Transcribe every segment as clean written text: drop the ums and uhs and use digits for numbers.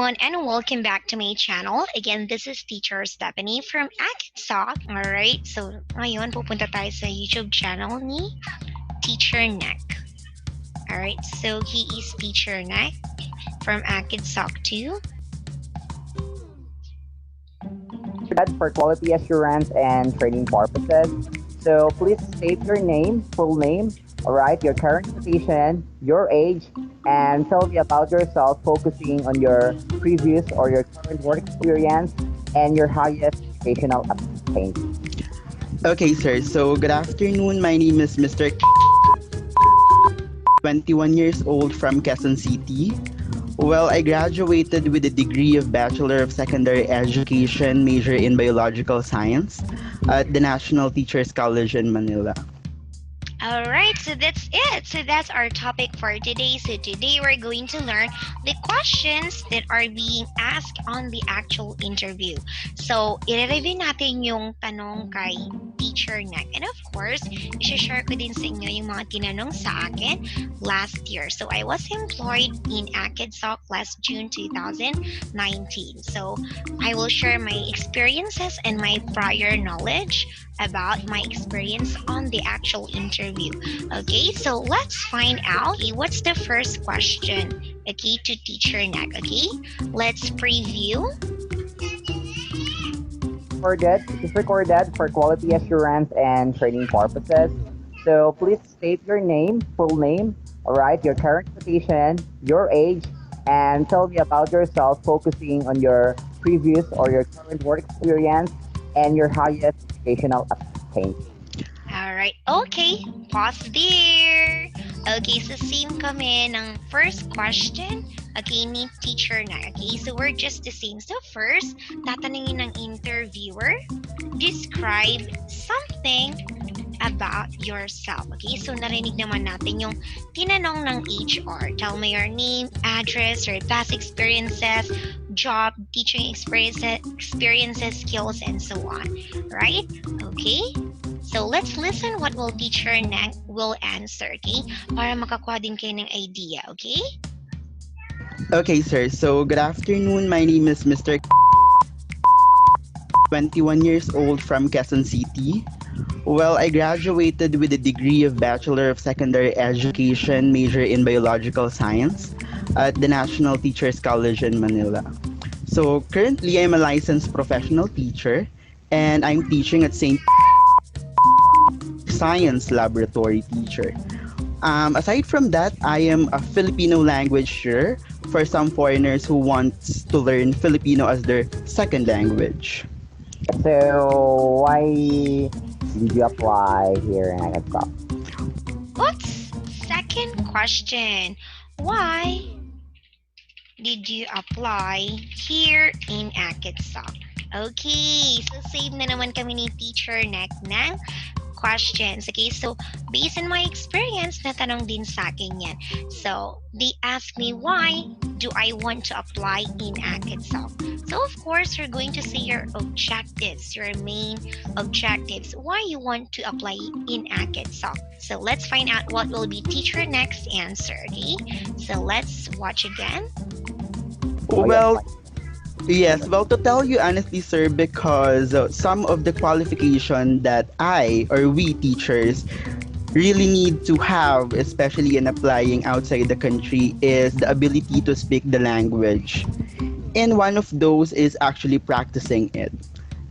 everyone, and welcome back to my channel. Again, this is Teacher Stephanie from Acadsoc. Alright, so ngayon pupunta tayo sa YouTube channel ni Teacher Nek. Alright, so he is Teacher Nek from Acadsoc 2. For quality assurance and training purposes. So please state your name, full name, alright, your current position, your age, and tell me about yourself, focusing on your previous or your current work experience and your highest educational attainment. Okay, sir. So, good afternoon. My name is Mr. 21 years old from Quezon City. Well, I graduated with a degree of Bachelor of Secondary Education, major in Biological Science at the National Teachers College in Manila. Alright, so that's it. So that's our topic for today. So today we're going to learn the questions that are being asked on the actual interview. So, i-review natin yung tanong kay Teacher Nek. And of course, i-share ko din sa inyo yung mga tinanong sa akin last year. So, I was employed in Acadsoc last June 2019. So, I will share my experiences and my prior knowledge about my experience on the actual interview. Okay, so let's find out what's the first question, okay, to Teacher Nek. Okay, let's preview. It is recorded for quality assurance and training purposes. So please state your name, full name, alright, your current position, your age, and tell me about yourself, focusing on your previous or your current work experience and your highest educational attainment. Alright, okay, pause there. Okay, so same kami ng first question, okay, ni Teacher Nek. Okay, so we're just the same. So first, tatanungin ng interviewer, describe something about yourself. Okay, so narinig naman natin yung tinanong ng HR. Tell me your name, address, your past experiences, job, teaching experiences, skills, and so on. Right? Okay? So let's listen what will Teacher Nek will answer, okay? Para makakuha din kayo ng idea, okay? Okay, sir. So, good afternoon. My name is Mr. 21 years old from Quezon City. Well, I graduated with a degree of Bachelor of Secondary Education, major in Biological Science at the National Teachers College in Manila. So, currently, I'm a licensed professional teacher and I'm teaching at St. Science Laboratory teacher. Aside from that, I am a Filipino language tutor for some foreigners who want to learn Filipino as their second language. So why did you apply here in Acadsoc? Oops! Second question. Why did you apply here in Acadsoc? Okay, so same na naman kami ni Teacher Nek ng questions. Okay, so based on my experience, natanong din sa akin yan. So, they ask me why do I want to apply in Acadsoc. So, of course, you're going to say your objectives, your main objectives, why you want to apply in Acadsoc. So, let's find out what will be Teacher Nek's answer, okay? So, let's watch again. Well, yes, well, to tell you honestly, sir, because some of the qualification that we teachers really need to have, especially in applying outside the country, is the ability to speak the language. And one of those is actually practicing it.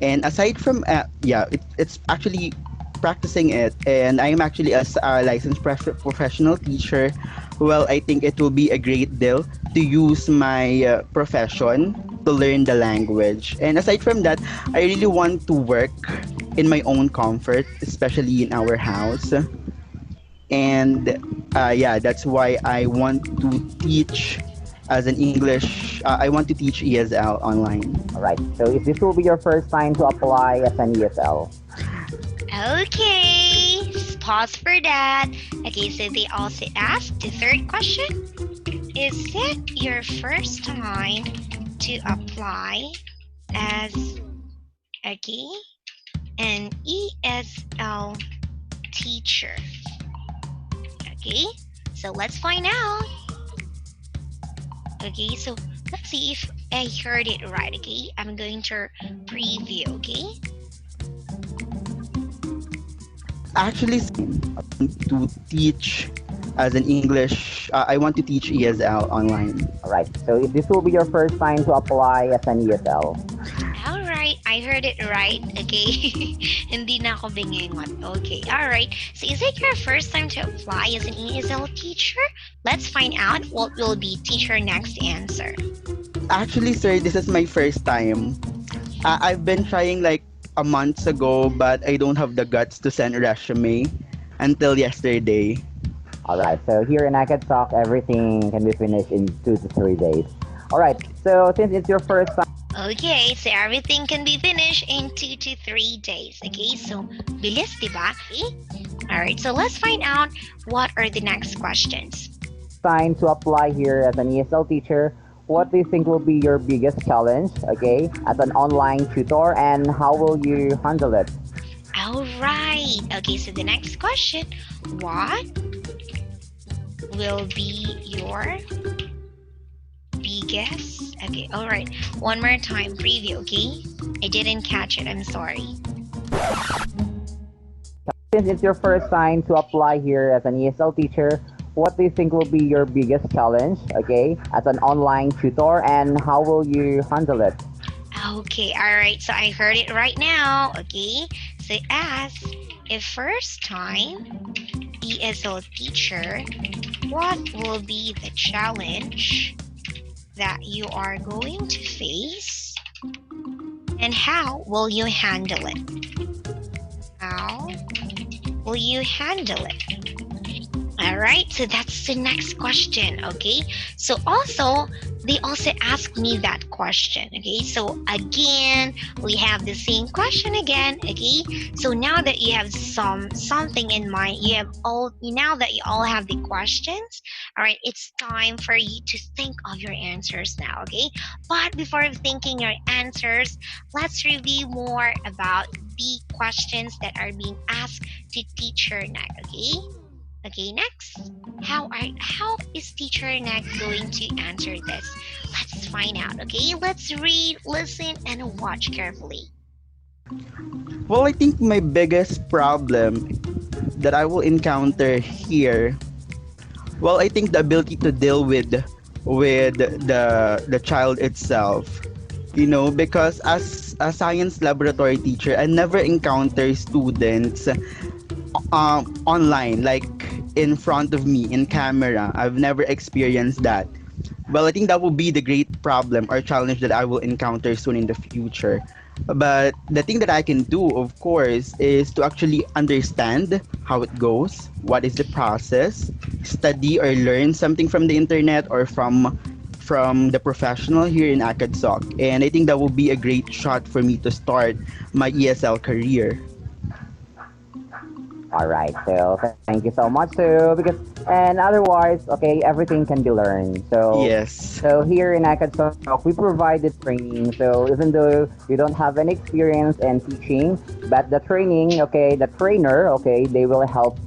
And aside from, it's actually practicing it. And I'm actually a licensed professional teacher. Well, I think it will be a great deal to use my profession to learn the language. And aside from that, I really want to work in my own comfort, especially in our house. And that's why I want to teach as an English. I want to teach ESL online. All right. So if this will be your first time to apply as an ESL. Okay, pause for that. Okay, so they also asked the third question. Is it your first time to apply as an ESL teacher? Okay, so let's find out. Okay, so let's see if I heard it right, okay? I'm going to preview, okay? Actually, to teach as an English, I want to teach ESL online. All right. So if this will be your first time to apply as an ESL. Alright, I heard it right, okay? Hindi na ako bingingot. Okay, alright. So is it your first time to apply as an ESL teacher? Let's find out what will be teacher next answer. Actually, sir, this is my first time. I've been trying like a month ago, but I don't have the guts to send a resume until yesterday. All right. So here in Acadsoc, everything can be finished in 2 to 3 days. All right. So since it's your first time. Okay, so everything can be finished in 2 to 3 days. Okay, so bilis, diba? Okay? Alright, so let's find out what are the next questions. Time to apply here as an ESL teacher, what do you think will be your biggest challenge, okay, as an online tutor, and how will you handle it? Alright, okay, so the next question, what will be your biggest? Okay, alright, one more time, preview, okay? I didn't catch it, I'm sorry. Since it's your first time to apply here as an ESL teacher, what do you think will be your biggest challenge, okay, as an online tutor, and how will you handle it? Okay, alright, so I heard it right now, okay? So as a first time ESL teacher, what will be the challenge that you are going to face and how will you handle it? How will you handle it? All right, so that's the next question, okay? So also, they also asked me that question, okay? So again, we have the same question again, okay? So now that you have something in mind, now that you all have the questions, all right, it's time for you to think of your answers now, okay? But before thinking your answers, let's review more about the questions that are being asked to Teacher Nek, okay? Okay, next. How is Teacher Nek going to answer this? Let's find out, okay? Let's read, listen, and watch carefully. Well, I think my biggest problem that I will encounter here, well, I think the ability to deal with the child itself. You know, because as a science laboratory teacher, I never encounter students online, like in front of me in camera. I've never experienced that. Well, I think that will be the great problem or challenge that I will encounter soon in the future. But the thing that I can do, of course, is to actually understand how it goes, what is the process, study or learn something from the internet or from the professional here in Acadsoc. And I think that will be a great shot for me to start my ESL career. All right, so thank you so much. So because and otherwise, okay, everything can be learned. Yes. So here in Acadsoc, we provide the training. So even though you don't have any experience in teaching, but the training, okay, the trainer, okay, they will help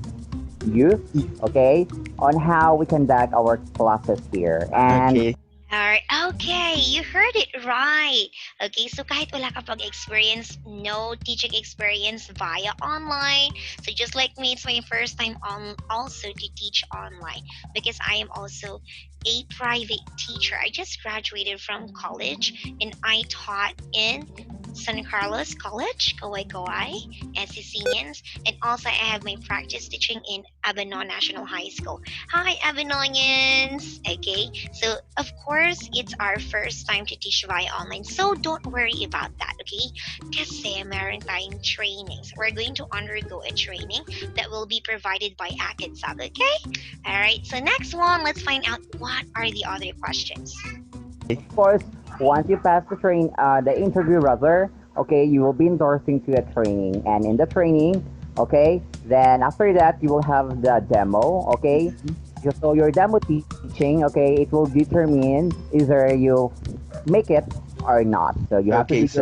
you, okay, on how we conduct our classes here. And Okay. Alright, okay, you heard it right. Okay, so kahit wala ka pag-experience, no teaching experience via online. So just like me, it's my first time also to teach online because I am also a private teacher. I just graduated from college and I taught in San Carlos College, Kawai, SCCNs, and also I have my practice teaching in Abanon National High School. Hi, Abanonians! Okay, so of course, it's our first time to teach via online, so don't worry about that, okay? Kasi meron tayong trainings. We're going to undergo a training that will be provided by Acadsoc, okay? Alright, so next one, let's find out what are the other questions. of course, once you pass the interview rather, okay, you will be endorsing to a training, and in the training, okay, then after that you will have the demo, okay. So your demo teaching, okay, it will determine either you make it or not. So you have to Okay, be so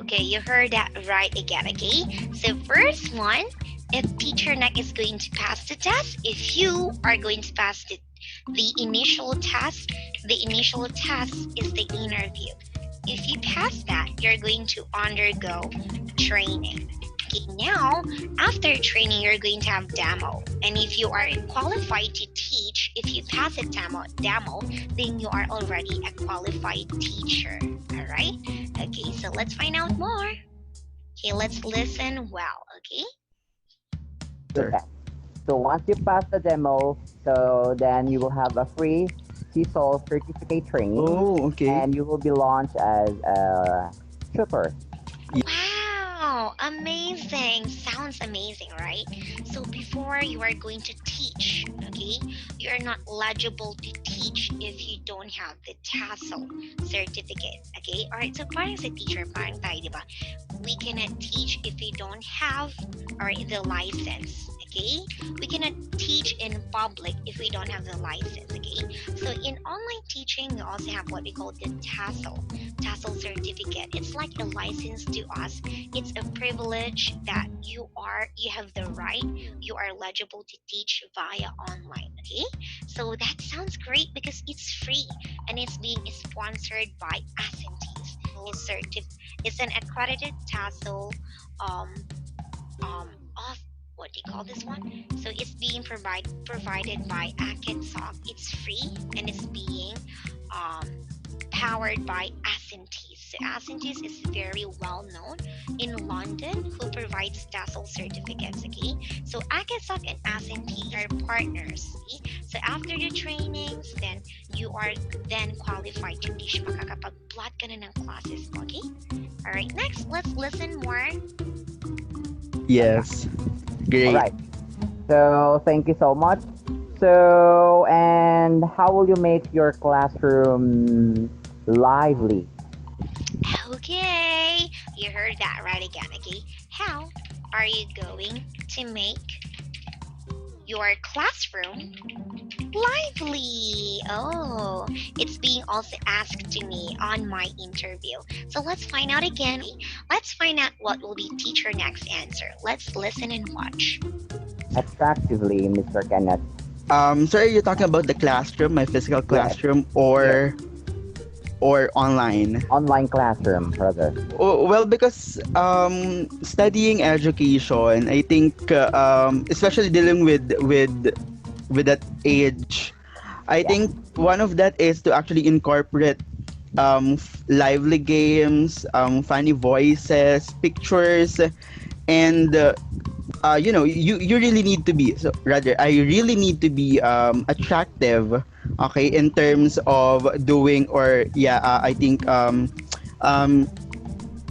Okay, you heard that right again, okay? So first one, if Teacher Nek is going to pass the test, if you are going to pass The initial task, is the interview. If you pass that, you're going to undergo training. Okay, now after training, you're going to have demo. And if you are qualified to teach, if you pass a demo, then you are already a qualified teacher. All right? Okay, so let's find out more. Okay, let's listen well. Okay? So that. So once you pass the demo, so then you will have a free CSOL certificate training, Oh, okay. and you will be launched as a tutor. Wow, amazing. Sounds amazing, right? So before you are going to teach, okay, you're not eligible to teach if you don't have the TASL certificate, okay? All right, so parang sa teacher, parang tayo, di ba? We cannot teach if we don't have or the license, okay? We cannot teach in public if we don't have the license, okay? So in online teaching, we also have what we call the TASL certificate. It's like a license to us. It's a privilege that you have the right, you are eligible to teach via online. Okay, so that sounds great because it's free and it's being sponsored by Ascenties. It's an accredited TASL um of what do you call this one? So it's being provided by Acadsoc. It's free and it's being um powered by Ascenties. So Ascenties is very well known in London who provides TESOL certificates. Okay, so Acadsoc and Ascenties are partners. Okay? So after the trainings, then you are then qualified to teach. Makakapag-plot ka na ng classes mo. Okay. All right. Next, let's listen more. Yes. All Great. right. So thank you so much. So, and how will you make your classroom lively? Okay, you heard that right again. Okay, how are you going to make your classroom lively? Oh, it's being also asked to me on my interview. So let's find out again. Let's find out what will be Teacher Nek's answer. Let's listen and watch. Attractively, Mr. Kenneth. So are you talking about the classroom, my physical Yes, classroom, yes. or online? Online classroom, rather. Oh, well, because studying education, I think, especially dealing with that age, I Yeah. think one of that is to actually incorporate lively games, funny voices, pictures, and you really need to be, so rather I really need to be attractive, okay, in terms of doing, or yeah, I think um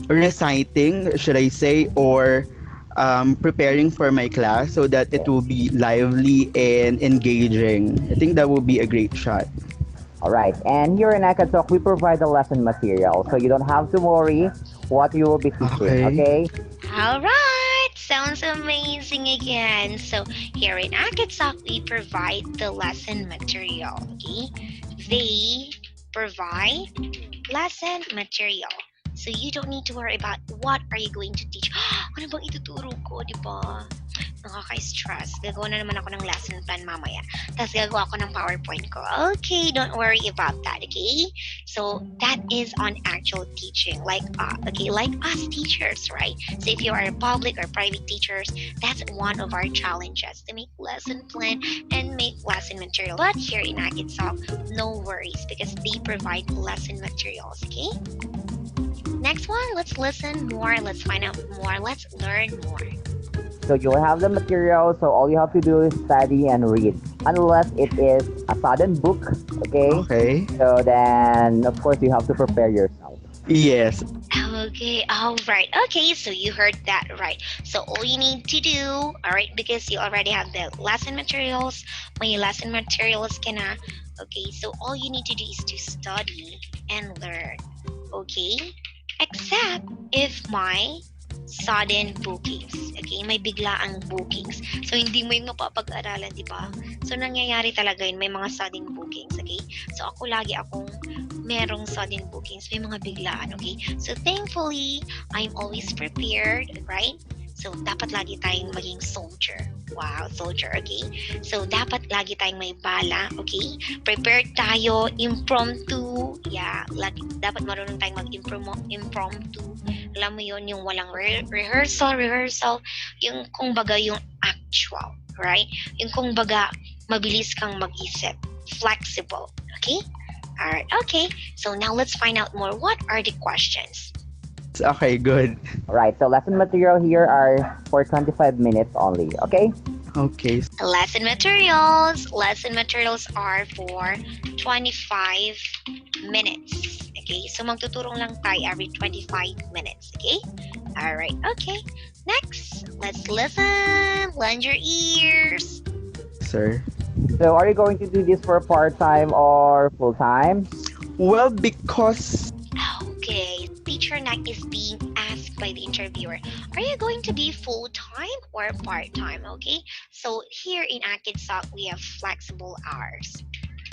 reciting, should I say, or preparing for my class so that it Yes. will be lively and engaging. I think that will be a great shot. All right. And here in Acadsoc, we provide the lesson material, so you don't have to worry what you will be teaching. Okay. Okay. All right, sounds amazing again. So here in Acadsoc, we provide the lesson material. Okay, they provide lesson material. So you don't need to worry about what are you going to teach. Ano bang ituturo ko, di ba? Nakaka-stress. Gagawa na naman ako ng lesson plan mamaya. Tapos gagawa ako ng PowerPoint ko. Okay, don't worry about that, okay? So that is on actual teaching, like us teachers, right? So if you are a public or private teachers, that's one of our challenges to make lesson plan and make lesson material. But here in Akitsoc, no worries because they provide lesson materials, okay? Next one, let's listen more, let's find out more, let's learn more. So you will have the material, so all you have to do is study and read. Unless it is a sudden book, okay? Okay. So then, of course, you have to prepare yourself. Yes. Okay, all right. Okay, so you heard that right. So all you need to do, all right, because you already have the lesson materials, may lesson materials ka na. Okay, so all you need to do is to study and learn. Okay? Except if my sudden bookings. Okay, may biglaang bookings. So, hindi mo yung mapapag-aralan, di ba? So, nangyayari talaga yun, may mga sudden bookings, okay? So, ako lagi akong merong sudden bookings, may mga biglaan, okay? So, thankfully, I'm always prepared, right? So, dapat lagi tayong maging soldier. Wow, soldier, okay? So, dapat lagi tayong may bala, okay? Prepared tayo, impromptu. Yeah, dapat marunong tayong impromptu. Alam mo yun, yung walang rehearsal. Yung kung baga yung actual, right? Yung kung baga, mabilis kang mag-isip. Flexible, okay? Alright, okay. So now let's find out more. What are the questions? Okay, good. Right, so lesson material here are for 25 minutes only, okay? Okay. Lesson materials. Lesson materials are for 25 minutes. Okay, so magtuturong lang tayo every 25 minutes. Okay? Alright, okay. Next, let's listen. Lend your ears. Sir. So are you going to do this for part-time or full-time? Well, because Okay, Teacher Nek is being asked by the interviewer, are you going to be full-time or part-time? Okay, so here in Acadsoc, we have flexible hours.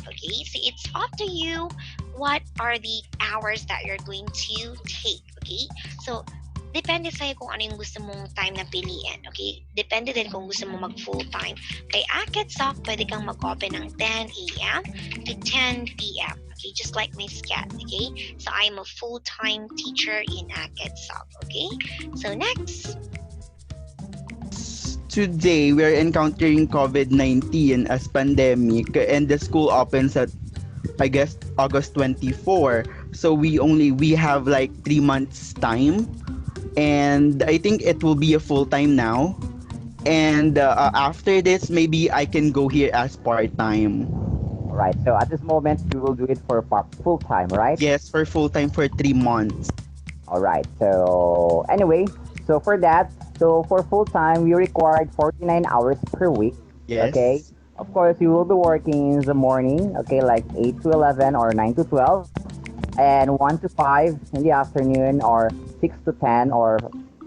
Okay, so it's up to you what are the hours that you're going to take. Okay, so depende sa'yo kung ano yung gusto mong time na piliin. Okay, depende din kung gusto mo mag full-time. Kay Acadsoc, pwede kang mag-open ng 10 a.m. to 10 p.m. Okay, just like my scat. Okay, so I'm a full-time teacher in Acadsoc. Okay, so next. today we are encountering COVID-19 as pandemic, and the school opens at, I guess, August 24. So we have like 3 months time, and I think it will be a full time now. And after this, maybe I can go here as part time. Right, so at this moment, you will do it for full-time, right? Yes, for full time for 3 months. All right, so anyway, so for that, so for full-time, we required 49 hours per week. Yes. Okay, of course, you will be working in the morning, okay, like 8 to 11 or 9 to 12, and 1 to 5 in the afternoon, or 6 to 10, or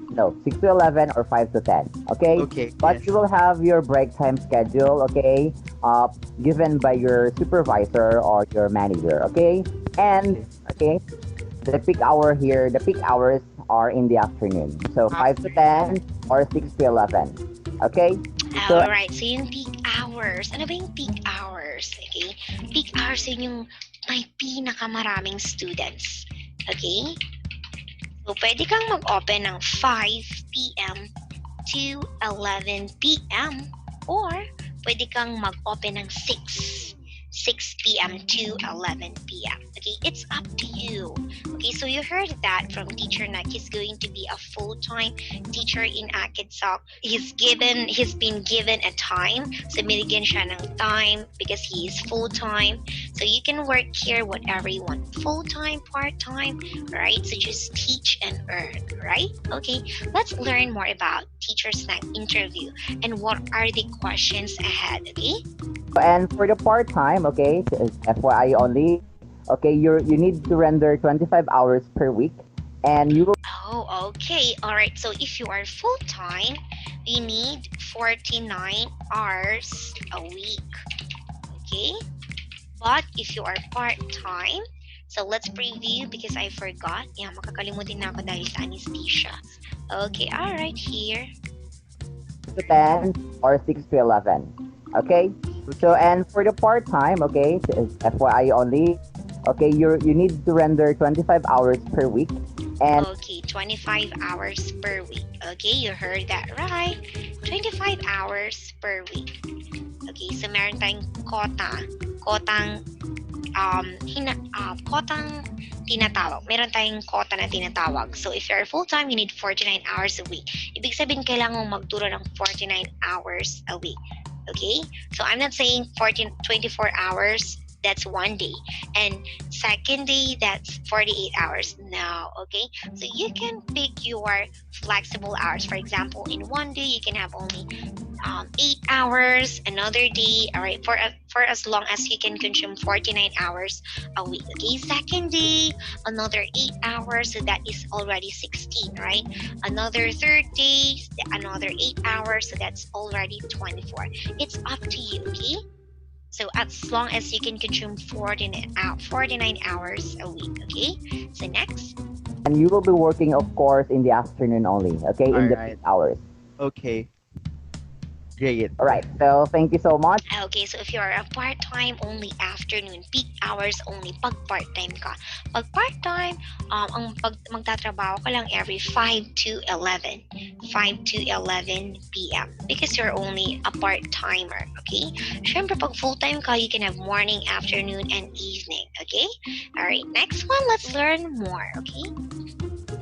no, 6 to 11 or 5 to 10. Okay? Okay, But yes. you will have your break time schedule, okay, given by your supervisor or your manager. Okay? And, okay, the peak hour here, the peak hours are in the afternoon. So 5 to 10 or 6 to 11. Okay? So, Alright, so yung peak hours. Ano ba yung peak hours? Okay? Peak hours yun yung may pinakamaraming students. Okay? So, pwede kang mag-open ng 5 p.m. to 11 p.m. or pwede kang mag-open ng 6 p.m. to 11 p.m. Okay, it's up to you. Okay, so you heard that from Teacher Nek. He's going to be a full-time teacher in Acadsoc. He's been given a time. So binigyan siya ng time because he is full-time. So you can work here whatever you want. Full-time, part-time, right? So just teach and earn, right? Okay, let's learn more about Teacher Nek interview and what are the questions ahead, okay? and for the part-time, okay, FYI only, okay, you need to render 25 hours per week, and you will Oh, okay. All right. So if you are full time, you need 49 hours a week. Okay? But if you are part time, so let's preview because I forgot. Yeah, makakalimutin na ako dahil sa anesthesia. Okay, all right, here. to 10 or 6 to 11. Okay? So, and for the part-time, okay, FYI only, okay, you need to render 25 hours per week. And Okay, 25 hours per week. Okay, you heard that right. 25 hours per week. Okay, so meron tayong kotang kotang tinatawag. Meron tayong kota na tinatawag. So if you're full-time, you need 49 hours a week. Ibig sabihin, kailangan mong magturo ng 49 hours a week. Okay? So I'm not saying 24 hours, that's one day. And second day, that's 48 hours. No, okay? So you can pick your flexible hours. For example, in one day, you can have only 8 hours, another day, all right, for as long as you can consume 49 hours a week. Okay, second day, another 8 hours, so that is already 16, right? Another third day, another 8 hours, so that's already 24. It's up to you, okay? So as long as you can consume 49 hours a week, okay? So next. you will be working, of course, in the afternoon only, okay, in the Alright. peak hours. Okay, great. All right. So thank you so much. Okay, so if you're a part-time, only afternoon, peak hours only pag part-time ka. Pag part-time, ang magtatrabaho ka lang every 5 to 11. 5 to 11 p.m. Because you're only a part-timer, okay? Syempre, pag full-time ka, you can have morning, afternoon, and evening, okay? Alright, next one, let's learn more, okay?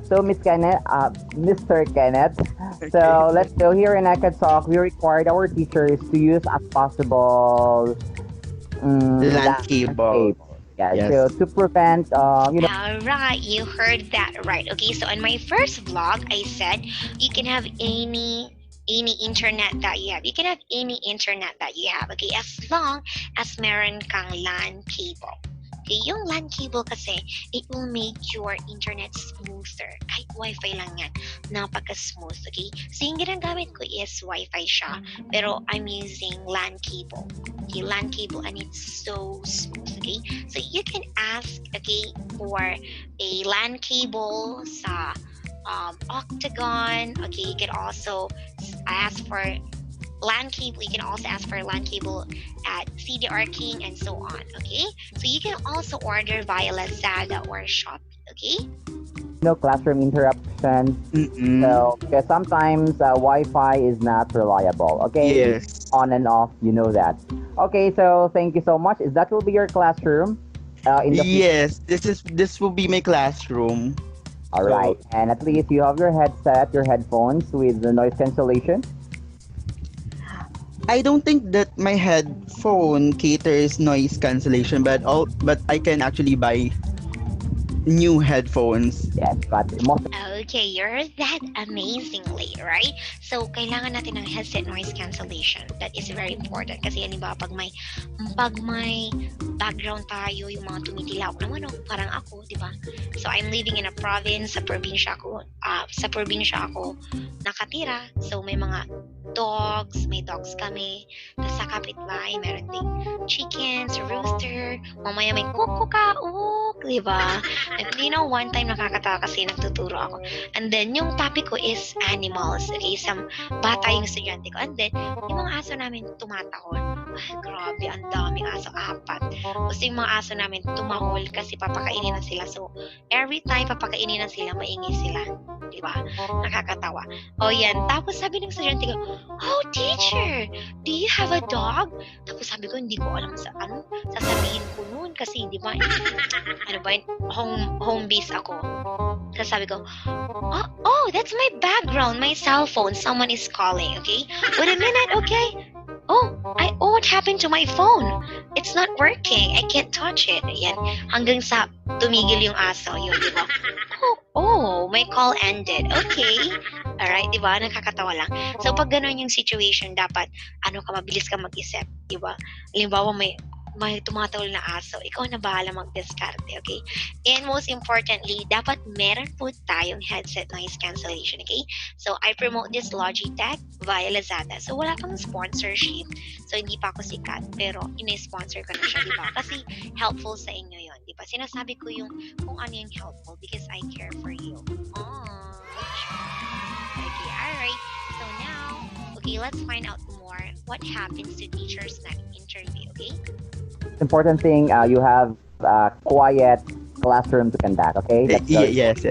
So, Mr. Kenneth. Okay. So let's go here in Acadsoc. We required our teachers to use as possible Land cable. landscape. Yeah. So Yes. to prevent, Alright, you heard that right. Okay, so on my first vlog, I said you can have any internet that you have. You can have any internet that you have, okay? As long as meron kang LAN cable. Okay, yung LAN cable kasi, it will make your internet smoother. Kahit Wi-Fi lang yan, napaka-smooth, okay? So yung ginagamit ko is Wi-Fi siya, pero I'm using LAN cable. Okay, LAN cable and it's so smooth, okay? So you can ask, okay, for a LAN cable sa Octagon. Okay, you can also ask for LAN cable. You can also ask for LAN cable at CDR King and so on. Okay, so you can also order via Lazada or Shopee. Okay. classroom interruptions. Mm-mm. So because sometimes Wi-Fi is not reliable. Okay, it's Yes. on and off. You know that. Okay. So thank you so much. Is that will be your classroom in the future? Yes. This will be my classroom. All right. So And at least you have your headset, your headphones with the noise cancellation. I don't think that my headphone caters noise cancellation, but I can actually buy new headphones. Yes, but most Okay, you heard that amazingly, right? So, kailangan natin ng headset noise cancellation. That is very important. Kasi yan, diba, pag may background tayo, yung mga tumitilaw naman, oh, parang ako, di ba? So, I'm living in a province, sa probinsya ako nakatira. So, may dogs kami. Tapos sa kapitbahay, meron ding chickens, rooster. Mamaya may kukukauk, di ba? And one time nakakatawa kasi nagtuturo ako. And then, yung topic ko is animals. Okay, bata yung estudyante ko. And then, yung mga aso namin tumatahol. Ay, grabe, ang daming aso, 4. Gusto yung mga aso namin tumahol kasi papakainin na sila. So, every time papakainin na sila, maingay sila. Di ba? Nakakatawa. O yan. Tapos sabi ng estudyante ko, oh, teacher, do you have a dog? Tapos sabi ko, hindi ko alam sasabihin ko noon kasi, di ba, ano ba, home base ako. Tapos sabi ko, oh, that's my background, my cell phone. Someone is calling, okay? Wait a minute, okay? What happened to my phone? It's not working. I can't touch it. Ayan. Hanggang sa tumigil yung aso. Yun, di ba? My call ended. Okay. Alright, di ba? Nakakatawa lang. So, pag ganun yung situation, dapat, mabilis ka mag-isip. Di ba? Halimbawa, may tumatawal na aso, ikaw na bahala mag-discarte, okay? And most importantly, dapat meron po tayong headset noise cancellation, okay? So, I promote this Logitech via Lazada. So, wala pang sponsorship. So, hindi pa ako sikat, pero ini-sponsor ko na siya, di ba? Kasi helpful sa inyo yon, di ba? Sinasabi ko yung kung ano yung helpful because I care for you. Okay, alright. So now, okay, let's find out more what happens to Teacher's Nek interview, okay? important thing, you have a quiet classroom to conduct. Okay, that's very Yes.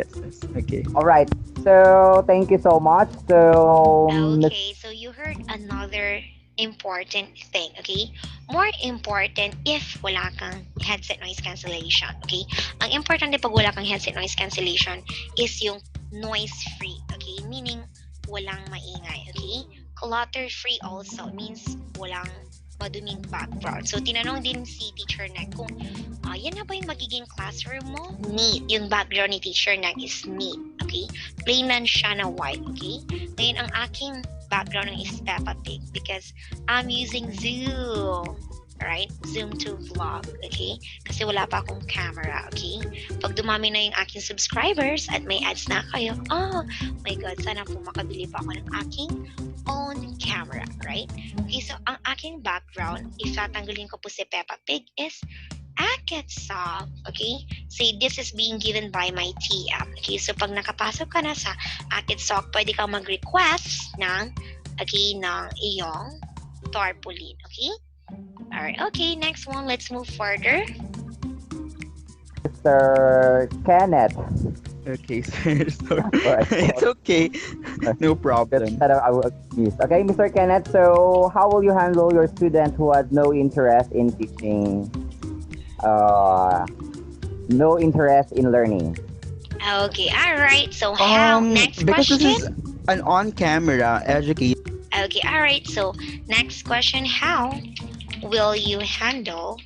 Okay. all right. So thank you so much. So Okay, so you heard another important thing, okay? More important if wala kang headset noise cancellation, okay? Ang importante pag wala kang headset noise cancellation is yung noise-free, okay? Meaning, walang maingay, okay? Clutter-free also means walang maduming background. So, tinanong din si Teacher Nek kung yan na ba yung magiging classroom mo? Neat. Yung background ni Teacher Nek is neat. Okay? Plain lang siya na white. Okay? Ngayon, ang aking background is Peppa Pig because I'm using Zoom. Right? Zoom to vlog. Okay? Kasi wala pa akong camera. Okay? Pag dumami na yung aking subscribers at may ads na kayo, my God, sana po makabili pa ako ng aking own camera. Right? Okay, so ang aking background, if tatanggalin ko po si Peppa Pig, is Acadsoc, okay? Say, this is being given by my TM. Okay, so pag nakapasok ka na sa Acadsoc, pwede kang mag-request ng, okay, ng iyong tarpaulin, okay? Alright, okay, next one, let's move further. Mr. Kenneth. Okay, sir. So, Alright. it's okay. No Just problem. that I will excuse. Okay, Mr. Kenneth, so how will you handle your student who has no interest in teaching, uh, no interest in learning? Okay, alright, so how, next Because this question. is an on-camera education. Okay, alright, so next question, how will you handle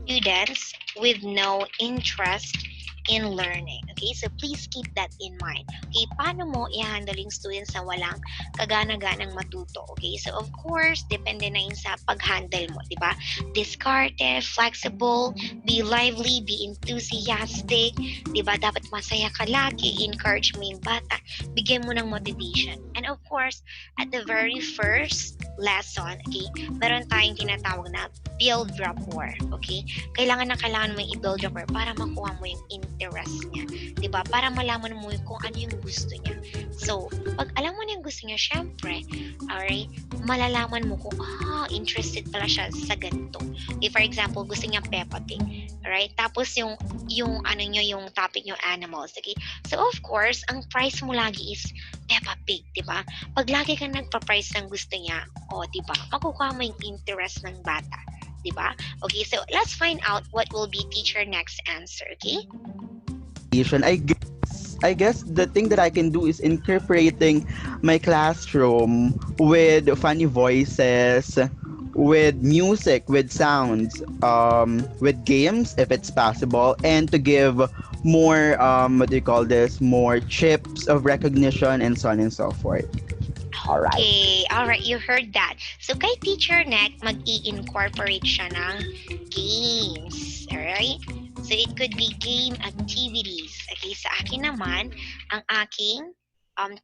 students with no interest in learning. Okay, so please keep that in mind. Okay, paano mo i-handle yung students na walang kagana-ganang matuto? Okay, so of course, depende na yun sa pag-handle mo, di ba? Discarded, flexible, be lively, be enthusiastic, di ba? Dapat masaya ka lagi, encourage mo yung bata, bigyan mo ng motivation. And of course, at the very first lesson, okay, meron tayong tinatawag na build rapport, okay? Kailangan mo i-build rapport para makuha mo yung interest niya, 'di ba? Para malaman mo kung ano yung gusto niya. So, pag alam mo na yung gusto niya, syempre, alright, malalaman mo kung interested pala siya sa ganito. If for example, gusto niya Peppa Pig, alright? Tapos yung ano niyo, yung topic yung animals, okay? So, of course, ang price mo lagi is Peppa Pig, 'di ba? Pag lagi kang nagpa-price ng gusto niya, 'di ba? Makukuha mo yung interest ng bata. Diba? Okay, so let's find out what will be teacher next answer, okay? I guess the thing that I can do is incorporating my classroom with funny voices, with music, with sounds, with games if it's possible, and to give more what do you call this? More chips of recognition and so on and so forth. All right. Okay, alright, you heard that. So kay Teacher Nek, mag-i-incorporate siya ng games. Alright? So it could be game activities. Okay, sa akin naman, ang aking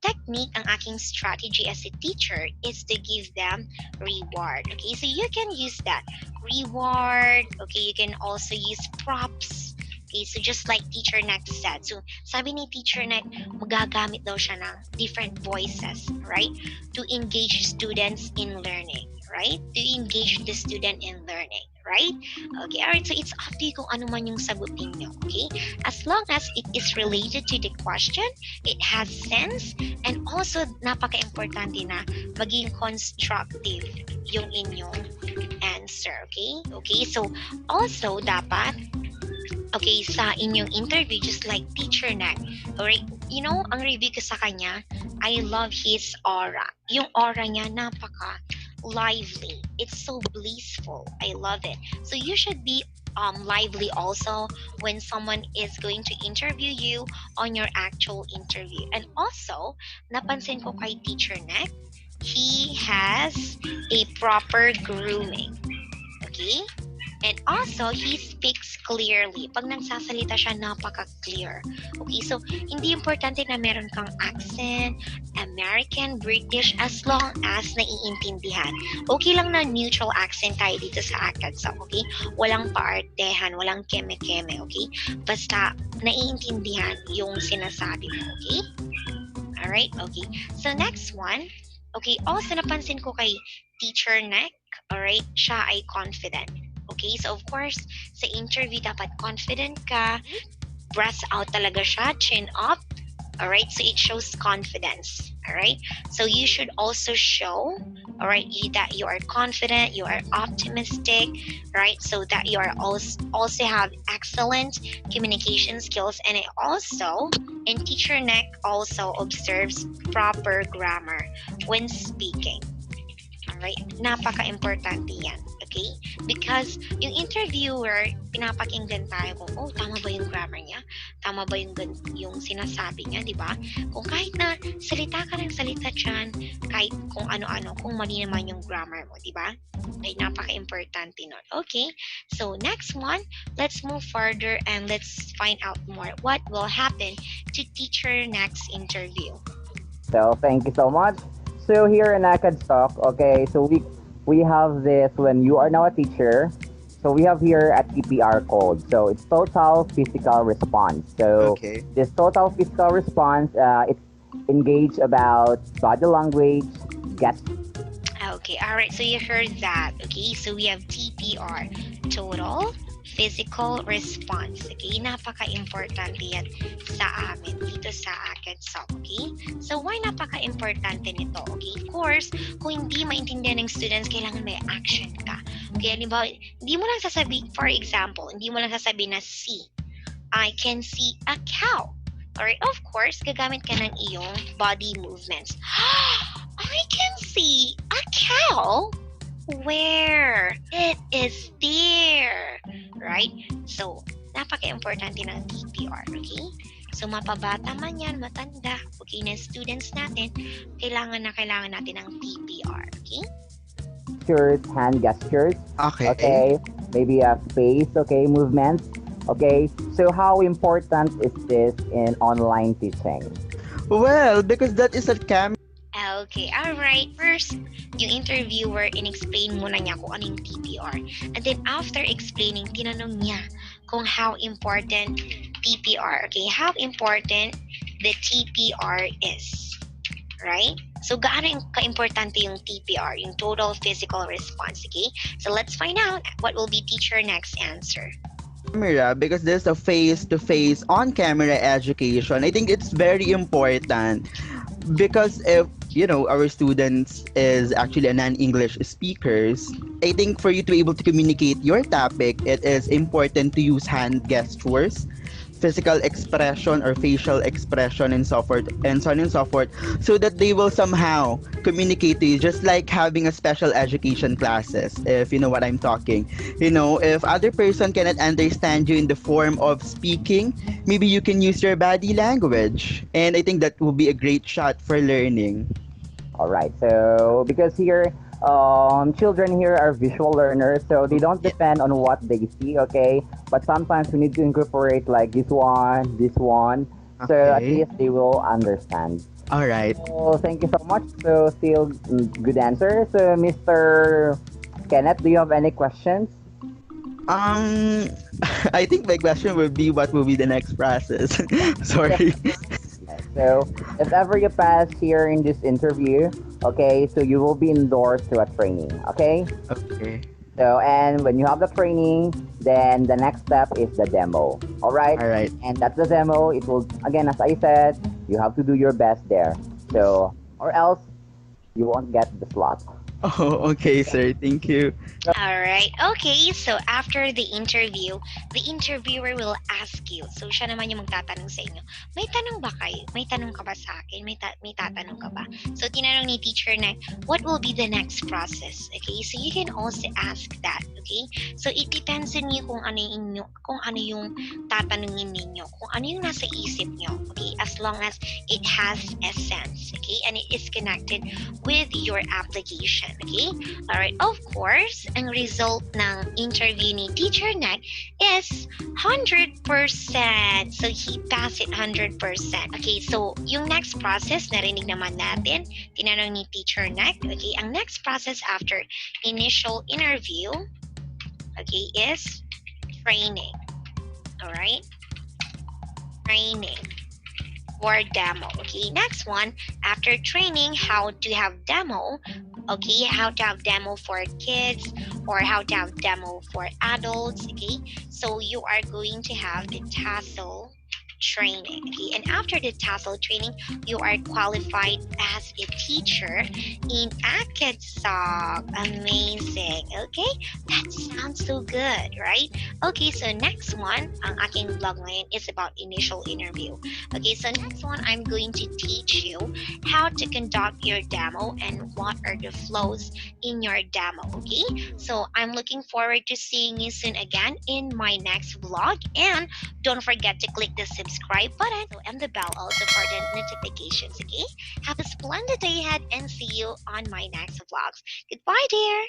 technique, ang aking strategy as a teacher is to give them reward. Okay, so you can use that. Reward, okay, you can also use props. Okay, so just like Teacher Nek said. So, sabi ni Teacher Nek, magagamit daw siya ng different voices, right? To engage students in learning, right? To engage the student in learning, right? Okay, alright. So, it's up to you kung ano man yung sagutin nyo, okay? As long as it is related to the question, it has sense, and also, napaka-importante na maging constructive yung inyong answer, okay? Okay, so, also, dapat okay, sa inyong interview, just like Teacher Nek, alright, you know, ang review ko sa kanya, I love his aura. Yung aura niya, napaka lively. It's so blissful. I love it. So you should be lively also when someone is going to interview you on your actual interview. And also, napansin ko kay Teacher Nek, he has a proper grooming. Okay? And also, he speaks clearly. Pag nagsasalita siya, napaka-clear. Okay, so hindi importante na meron kang accent, American, British, as long as naiintindihan. Okay lang na neutral accent tayo dito sa Acadsoc, okay? Walang paartehan, walang keme-keme, okay? Basta naiintindihan yung sinasabi mo, okay? Alright, okay. So next one, okay, also napansin ko kay Teacher Nek, alright, siya ay confident. Okay, so of course, sa interview dapat confident ka, breath out talaga siya, chin up, alright, so it shows confidence, alright, so you should also show, alright, that you are confident, you are optimistic, right, so that you are also have excellent communication skills, and it also, and Teacher Nek also observes proper grammar when speaking. Alright, napaka-importante yan. Okay? Because yung interviewer, pinapakinggan tayo kung, tama ba yung grammar niya? Tama ba yung sinasabi niya, di ba? Kung kahit na salita ka ng salita dyan, kahit kung ano-ano, kung mali naman yung grammar mo, di ba? Ay, napaka-importante nun. Okay? So, next one, let's move further and let's find out more what will happen to Teacher Nek's interview. So thank you so much. So here in Acadsoc, okay, so we have this when you are now a teacher, So we have here a TPR code. So it's total physical response. So Okay. this total physical response, it's engaged about body language, gestures. Okay, all right. So you heard that. Okay, so we have TPR, total physical response. Okay, napaka-importante yan sa amin dito sa Acadsoc. Okay, so why napaka-importante nito? Okay, of course, kung hindi maintindihan ng students, kailangan may action ka. Okay, halimbawa, hindi mo lang sasabi, for example, hindi mo lang sasabi na see. I can see a cow. Alright, of course, gagamit ka ng iyong body movements. I can see a cow. Where? It is there. Right? So, napaka-importante ng TPR, okay? So, mapabata man yan, matanda, okay, na students natin, kailangan natin ng TPR, okay? Hand gestures, Okay. okay, maybe a face, okay, movements, okay. So how important is this in online teaching? Well, because that is a camera. Okay, alright. First, yung interviewer, in-explain muna niya kung ano yung TPR. And then after explaining, tinanong niya kung how important TPR, okay, how important the TPR is. Right? So, gaano yung ka-importante yung TPR, yung total physical response, okay? So, let's find out what will be Teacher Nek's answer. Camera, because there's a face-to-face on-camera education. I think it's very important because if our students is actually a non-English speakers, I think for you to be able to communicate your topic, it is important to use hand gestures, physical expression or facial expression and so forth and so on and so forth, so that they will somehow communicate to you, just like having a special education classes, if you know what I'm talking. If other person cannot understand you in the form of speaking, maybe you can use your body language, and I think that will be a great shot for learning. All right. So because here, children here are visual learners, so they don't depend on what they see. Okay, but sometimes we need to incorporate like this one, so at Okay. least they will understand. All right. So thank you so much. So still good answer. So Mr. Kenneth, do you have any questions? um I think my question would be, what will be the next process? Sorry. Yes. So if ever you pass here in this interview, okay, so you will be endorsed to a training. Okay. Okay. So, and when you have the training, then the next step is the demo. All right. All right. And that's the demo. It will, again, as I said, you have to do your best there. So, or else you won't get the slot. Oh, okay, sir. Thank you. Alright, okay, so after the interview, the interviewer will ask you. So, siya naman yung magtatanong sa inyo. May tanong ba kayo? May tanong ka ba sa akin? May tatanong ka ba? So, tinanong ni Teacher Nek, what will be the next process? Okay, so you can also ask that. Okay, so it depends on you kung ano yung tatanungin ninyo, kung ano yung nasa isip nyo. Okay, as long as it has a sense. Okay, and it is connected with your application. Okay, alright, of course, ang result ng interview ni Teacher Nek is 100%. So, he passed it 100%. Okay, so, yung next process, narinig naman natin, tinanong ni Teacher Nek. Okay, ang next process after initial interview, okay, is training. Alright, training or demo. Okay, next one, after training, how to have demo. Okay, how to have demo for kids or how to have demo for adults. Okay, so you are going to have the tassel training. Okay, and after the tassel training, you are qualified as a teacher in Acadsoc. Amazing. Okay, that sounds so good, right? Okay, so next one, ang aking vlog ngayon is about initial interview. Okay, so next one, I'm going to teach you how to conduct your demo and what are the flows in your demo. Okay, so I'm looking forward to seeing you soon again in my next vlog, and don't forget to click the subscribe button and the bell also for the notifications. Okay, have a splendid day ahead and see you on my next vlogs. Goodbye, dear.